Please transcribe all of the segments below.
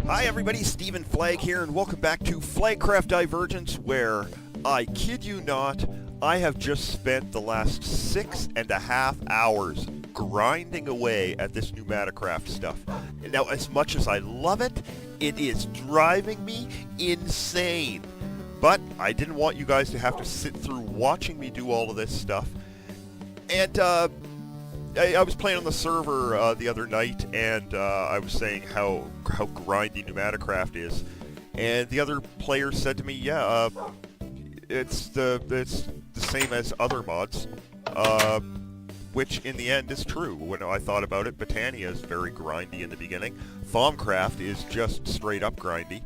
Hi everybody, Stephen Flagg here, and welcome back to Flaggcraft Divergence, where, I kid you not, I have just spent the last 6.5 hours grinding away at this Pneumaticraft stuff. Now, as much as I love it, it is driving me insane. But I didn't want you guys to have to sit through watching me do all of this stuff. And, I was playing on the server the other night, and I was saying how grindy Pneumaticraft is, and the other player said to me, "Yeah, it's the same as other mods," which in the end is true. When I thought about it, Botania is very grindy in the beginning. Thaumcraft is just straight up grindy.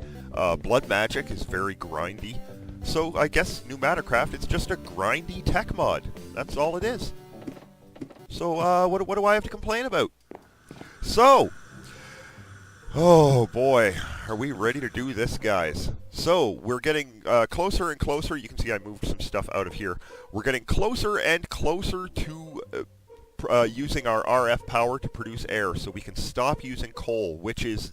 Blood Magic is very grindy. So I guess Pneumaticraft is just a grindy tech mod. That's all it is. So, what do I have to complain about? So, oh boy, are we ready to do this, guys? So, we're getting closer and closer. You can see I moved some stuff out of here. We're getting closer and closer to using our RF power to produce air, so we can stop using coal, which is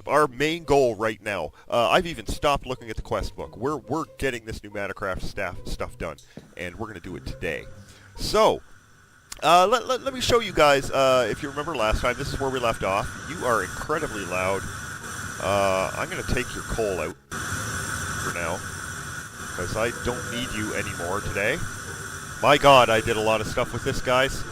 our main goal right now. I've even stopped looking at the quest book. We're getting this Pneumaticraft stuff done, and we're going to do it today. So, let me show you guys, if you remember last time, this is where we left off. You are incredibly loud. I'm going to take your coal out for now, because I don't need you anymore today. My god, I did a lot of stuff with this, guys.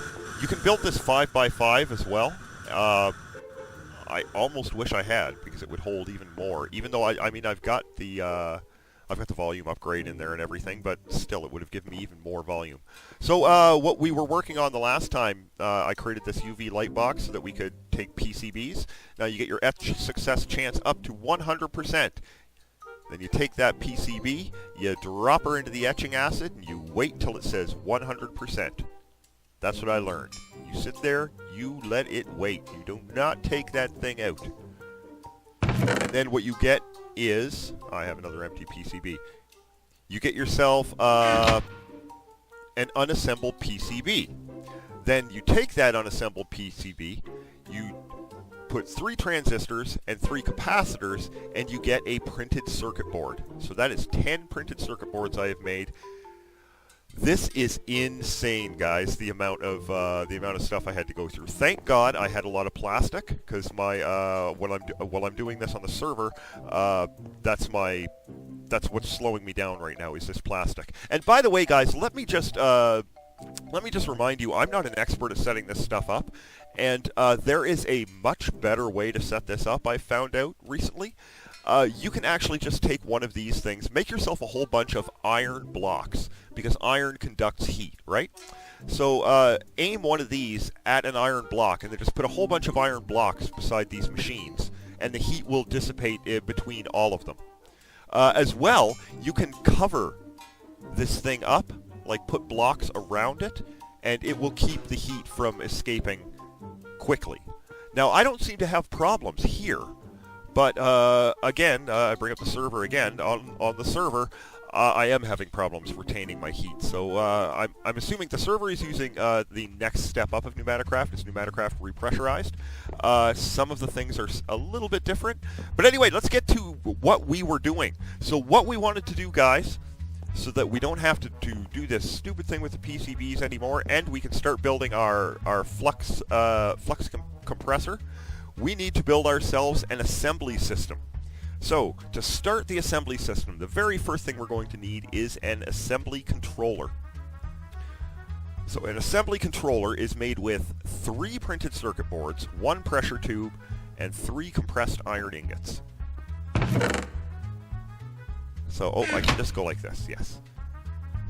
You can build this 5x5 as well. I almost wish I had, because it would hold even more. Even though, I mean, I've got the volume upgrade in there and everything, but still, it would have given me even more volume. So, what we were working on the last time, I created this UV light box so that we could take PCBs. Now, you get your etch success chance up to 100%. Then you take that PCB, you drop her into the etching acid, and you wait until it says 100%. That's what I learned. You sit there, you let it wait. You do not take that thing out. And then what you get is, I have another empty PCB. You get yourself an unassembled PCB. Then you take that unassembled PCB, you put 3 transistors and 3 capacitors, and you get a printed circuit board. So that is 10 printed circuit boards I have made. This is insane, guys, the amount of stuff I had to go through. Thank God I had a lot of plastic, because my while I'm doing this on the server, that's what's slowing me down right now, is this plastic. And by the way, guys, let me just remind you, I'm not an expert at setting this stuff up, and there is a much better way to set this up, I found out recently. You can actually just take one of these things, make yourself a whole bunch of iron blocks, because iron conducts heat, right? So aim one of these at an iron block, and then just put a whole bunch of iron blocks beside these machines, and the heat will dissipate between all of them. As well, you can cover this thing up, like put blocks around it, and it will keep the heat from escaping quickly. Now, I don't seem to have problems here. But, again, I bring up the server again. On the server, I am having problems retaining my heat. So, I'm assuming the server is using the next step up of Pneumaticraft. It's Pneumaticraft repressurized. Some of the things are a little bit different. But anyway, let's get to what we were doing. So what we wanted to do, guys, so that we don't have to do this stupid thing with the PCBs anymore, and we can start building our flux compressor, we need to build ourselves an assembly system. So, to start the assembly system, the very first thing we're going to need is an assembly controller. So, an assembly controller is made with 3 printed circuit boards, 1 pressure tube, and 3 compressed iron ingots. So, oh, I can just go like this, yes.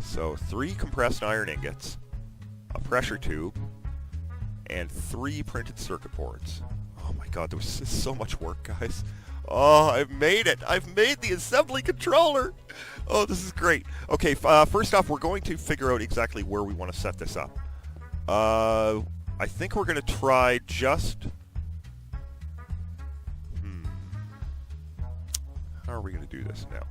So, 3 compressed iron ingots, a pressure tube, and 3 printed circuit boards. Oh my god, there was so much work, guys. Oh, I've made it! I've made the assembly controller! Oh, this is great. Okay, first off, we're going to figure out exactly where we want to set this up. I think we're going to try just... How are we going to do this now?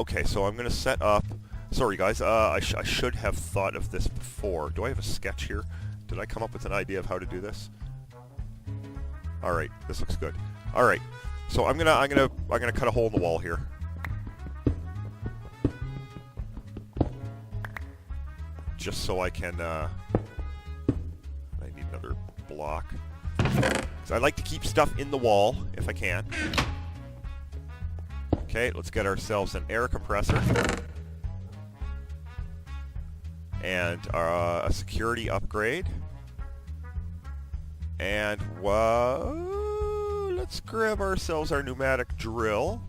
Okay, so I'm going to set up... Sorry, guys, I should have thought of this before. Do I have a sketch here? Did I come up with an idea of how to do this? All right, this looks good. All right, so I'm gonna cut a hole in the wall here. Just so I can, I need another block. So I like to keep stuff in the wall, if I can. Okay, let's get ourselves an air compressor. And a security upgrade. And, let's grab ourselves our pneumatic drill.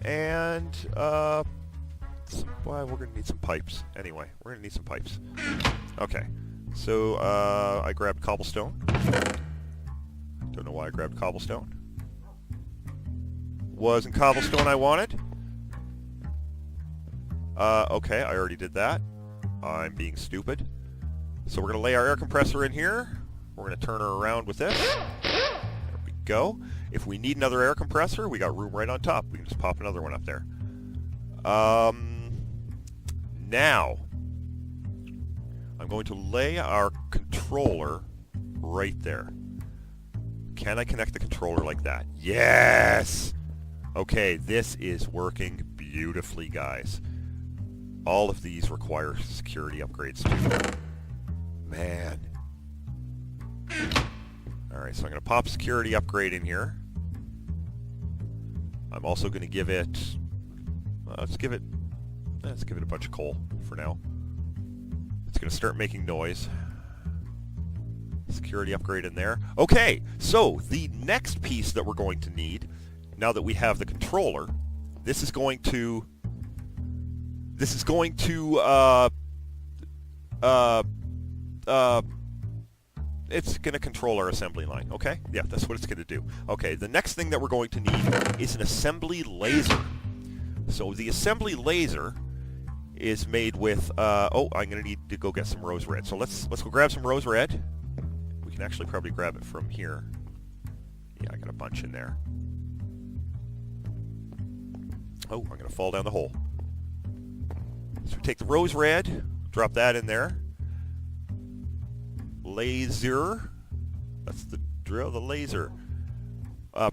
And, well, we're going to need some pipes. Anyway, we're going to need some pipes. Okay. So, I grabbed cobblestone. Don't know why I grabbed cobblestone. Wasn't cobblestone I wanted. Okay, I already did that. I'm being stupid. So we're going to lay our air compressor in here. We're going to turn her around with this. There we go. If we need another air compressor, we got room right on top. We can just pop another one up there. Now, I'm going to lay our controller right there. Can I connect the controller like that? Yes! Okay, this is working beautifully, guys. All of these require security upgrades too. Man. Alright, so I'm going to pop security upgrade in here. I'm also going to give it... let's give it a bunch of coal for now. It's going to start making noise. Security upgrade in there. Okay, so the next piece that we're going to need, now that we have the controller, it's going to control our assembly line, okay? Yeah, that's what it's going to do. Okay, the next thing that we're going to need is an assembly laser. So the assembly laser is made with, I'm going to need to go get some rose red. So let's go grab some rose red. We can actually probably grab it from here. Yeah, I got a bunch in there. Oh, I'm going to fall down the hole. So we take the rose red, drop that in there. Laser. That's the drill, the laser.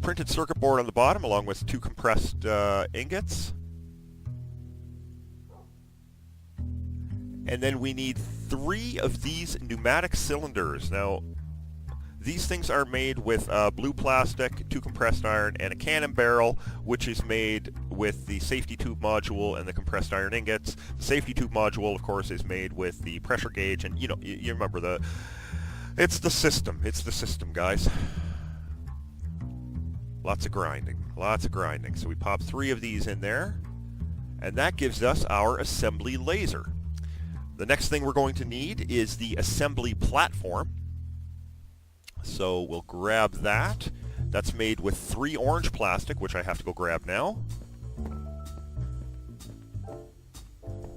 Printed circuit board on the bottom along with 2 compressed ingots. And then we need 3 of these pneumatic cylinders. Now, these things are made with blue plastic, 2 compressed iron, and a cannon barrel, which is made with the safety tube module and the compressed iron ingots. The safety tube module, of course, is made with the pressure gauge, and you remember it's the system. It's the system, guys. Lots of grinding. Lots of grinding. So we pop 3 of these in there, and that gives us our assembly laser. The next thing we're going to need is the assembly platform. So we'll grab that. That's made with 3 orange plastic, which I have to go grab now.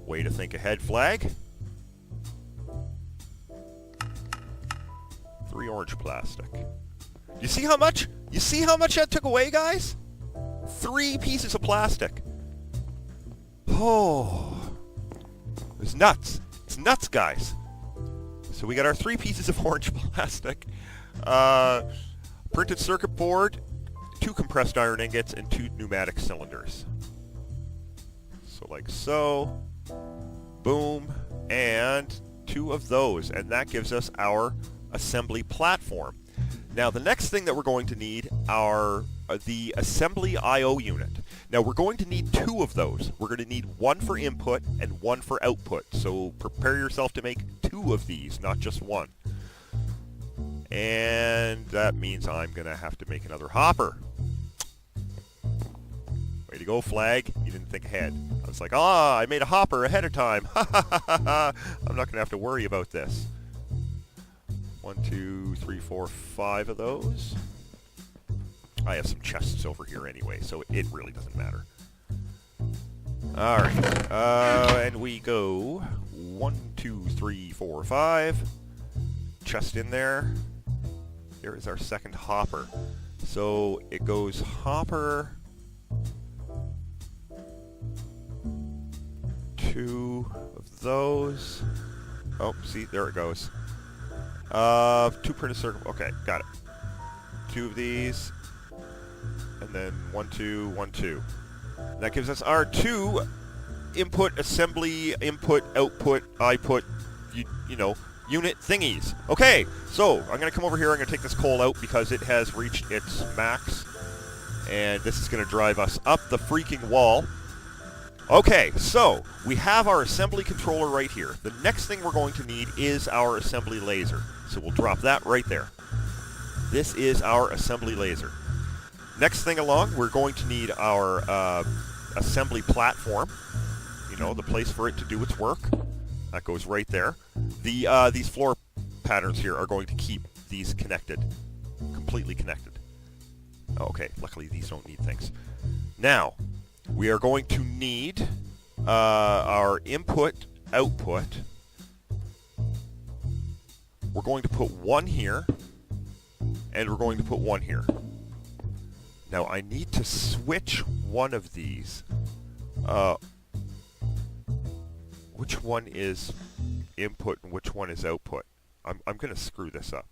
Way to think ahead, Flag. 3 orange plastic. You see how much? You see how much that took away, guys? 3 pieces of plastic. Oh, it's nuts. It's nuts, guys. So we got our 3 pieces of orange plastic. Printed circuit board, 2 compressed iron ingots, and 2 pneumatic cylinders. So like so. Boom. And 2 of those. And that gives us our assembly platform. Now the next thing that we're going to need are the assembly I/O unit. Now we're going to need 2 of those. We're going to need 1 for input and 1 for output. So prepare yourself to make 2 of these, not just 1. And that means I'm going to have to make another hopper. Way to go, Flag. You didn't think ahead. I was like, I made a hopper ahead of time. I'm not going to have to worry about this. 1, 2, 3, 4, 5 of those. I have some chests over here anyway, so it really doesn't matter. Alright. And we go 1, 2, 3, 4, 5. Chest in there. Here is our second hopper. So it goes hopper, 2 of those. Oh, see, there it goes. 2 printed circuit. Okay, got it. 2 of these, and then 1, 2, 1, 2. And that gives us our 2 input, assembly, input, output, you know, unit thingies. Okay, so I'm going to come over here. I'm going to take this coal out because it has reached its max. And this is going to drive us up the freaking wall. Okay, so we have our assembly controller right here. The next thing we're going to need is our assembly laser. So we'll drop that right there. This is our assembly laser. Next thing along, we're going to need our assembly platform. You know, the place for it to do its work. That goes right there. These floor patterns here are going to keep these connected. Completely connected. Okay, luckily these don't need things. Now, we are going to need our input, output. We're going to put 1 here, and we're going to put 1 here. Now, I need to switch one of these. Which one is input and which one is output? I'm going to screw this up.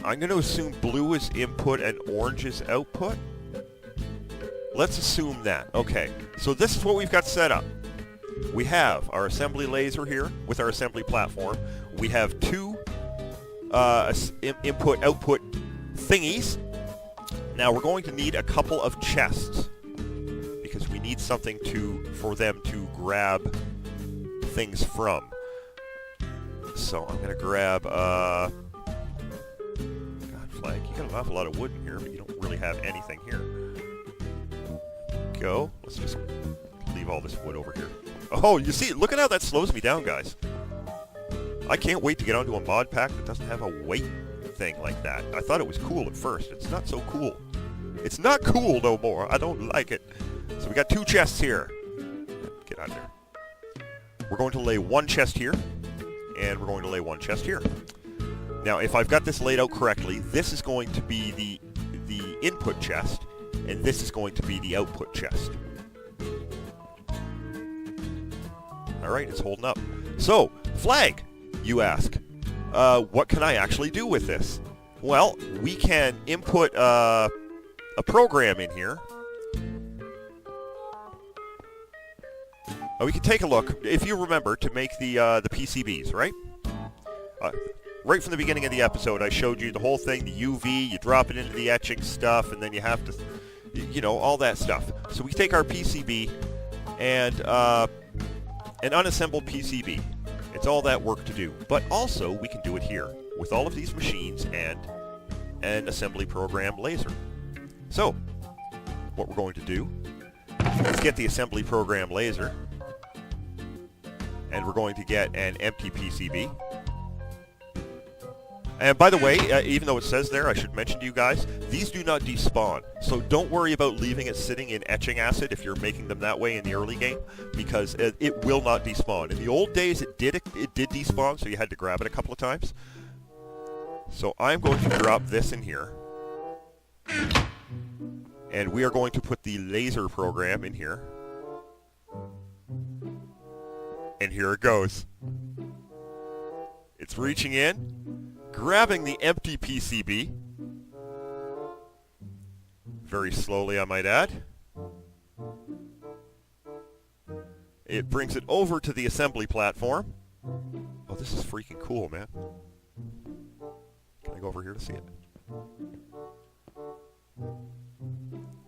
I'm going to assume blue is input and orange is output. Let's assume that. Okay, so this is what we've got set up. We have our assembly laser here with our assembly platform. We have 2 input-output thingies. Now we're going to need a couple of chests because we need something for them to grab things from. So I'm going to grab, God, Flag, you got an awful lot of wood in here, but you don't really have anything here. Go. Let's just leave all this wood over here. Oh, you see, look at how that slows me down, guys. I can't wait to get onto a mod pack that doesn't have a weight thing like that. I thought it was cool at first. It's not so cool. It's not cool no more. I don't like it. So we got 2 chests here. Get out of there. We're going to lay 1 chest here, and we're going to lay 1 chest here. Now, if I've got this laid out correctly, this is going to be the input chest, and this is going to be the output chest. Alright, it's holding up. So, Flag, you ask, what can I actually do with this? Well, we can input a program in here. We can take a look, if you remember, to make the PCBs, right? Right from the beginning of the episode, I showed you the whole thing, the UV, you drop it into the etching stuff, and then you have to, you know, all that stuff. So we take our PCB and an unassembled PCB. It's all that work to do. But also, we can do it here with all of these machines and an assembly program laser. So, what we're going to do is get the assembly program laser, and we're going to get an empty PCB. And by the way, even though it says there, I should mention to you guys, these do not despawn. So don't worry about leaving it sitting in etching acid if you're making them that way in the early game, because it will not despawn. In the old days, it did despawn, so you had to grab it a couple of times. So I'm going to drop this in here. And we are going to put the laser program in here. And here it goes. It's reaching in, grabbing the empty PCB. Very slowly, I might add. It brings it over to the assembly platform. Oh, this is freaking cool, man. Can I go over here to see it?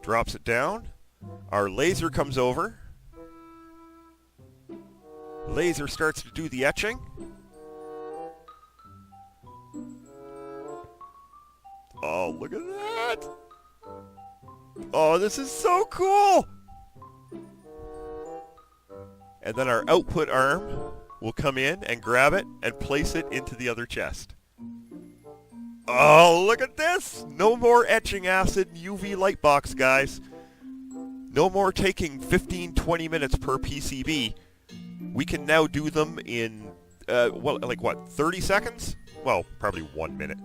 Drops it down. Our laser comes over. Laser starts to do the etching. Oh, look at that! Oh, this is so cool! And then our output arm will come in and grab it and place it into the other chest. Oh, look at this! No more etching acid and UV light box, guys. No more taking 15-20 minutes per PCB. We can now do them in, well, like what, 30 seconds? Well, probably 1 minute.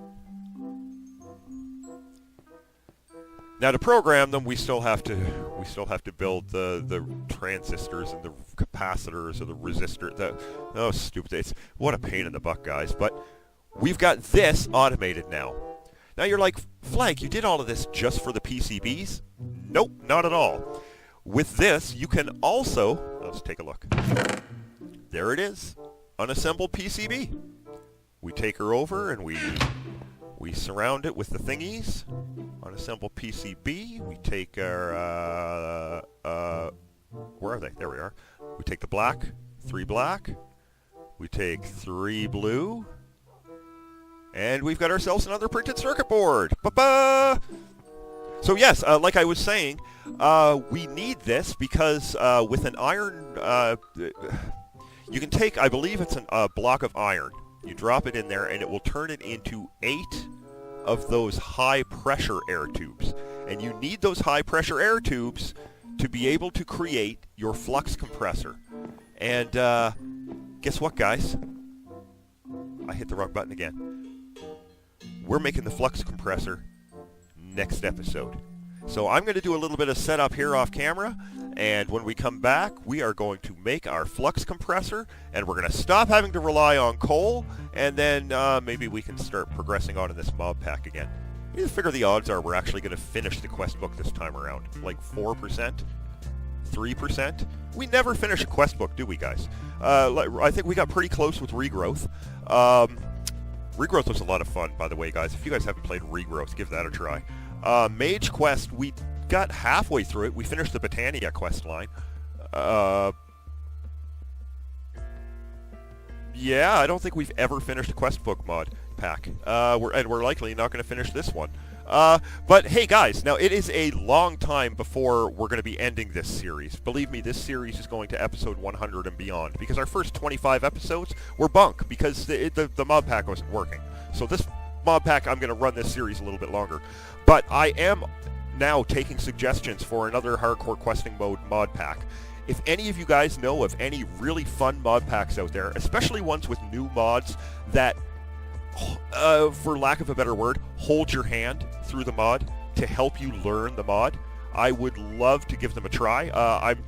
Now to program them, we still have to We still have to build the transistors and the capacitors or the resistor. Oh, stupid. What a pain in the butt, guys. But we've got this automated now. Now you're like, Flag, you did all of this just for the PCBs? Nope, not at all. With this, you can also... Let's take a look. There it is. Unassembled PCB. We take her over and we surround it with the thingies. Unassembled PCB. We take our... where are they? There we are. We take the black. 3 black. We take 3 blue. And we've got ourselves another printed circuit board. Ba-ba! So yes, like I was saying, we need this because with an iron, you can take, I believe it's a block of iron. You drop it in there and it will turn it into 8 of those high-pressure air tubes. And you need those high-pressure air tubes to be able to create your flux compressor. And guess what, guys? I hit the wrong button again. We're making the flux compressor next episode. So I'm going to do a little bit of setup here off camera, and when we come back, we are going to make our flux compressor, and we're going to stop having to rely on coal, and then maybe we can start progressing on in this mob pack again. You figure the odds are we're actually going to finish the quest book this time around. Like 4%? 3%? We never finish a quest book, do we, guys? I think we got pretty close with Regrowth. Regrowth was a lot of fun, by the way, guys. If you guys haven't played Regrowth, give that a try. Mage Quest, we got halfway through it. We finished the Botania quest line. Yeah, I don't think we've ever finished a quest book mod pack. We're likely not going to finish this one. But hey guys, now it is a long time before we're going to be ending this series. Believe me, this series is going to episode 100 and beyond, because our first 25 episodes were bunk, because the mod pack wasn't working. So this mod pack, I'm going to run this series a little bit longer. But I am now taking suggestions for another hardcore questing mode mod pack. If any of you guys know of any really fun mod packs out there, especially ones with new mods that, for lack of a better word, hold your hand through the mod to help you learn the mod, I would love to give them a try.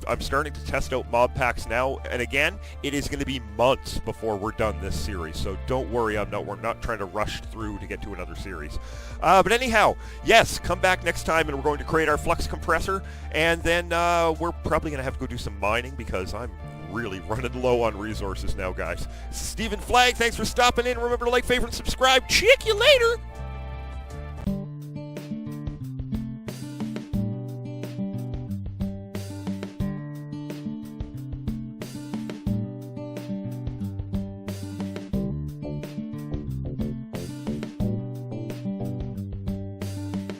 I'm starting to test out mod packs now, and again, it is going to be months before we're done this series, so don't worry, we're not trying to rush through to get to another series. But anyhow, yes, come back next time and we're going to create our flux compressor, and then we're probably going to have to go do some mining because I'm really running low on resources now, guys. Stephen Flag, thanks for stopping in. Remember to like, favorite, and subscribe. Check you later.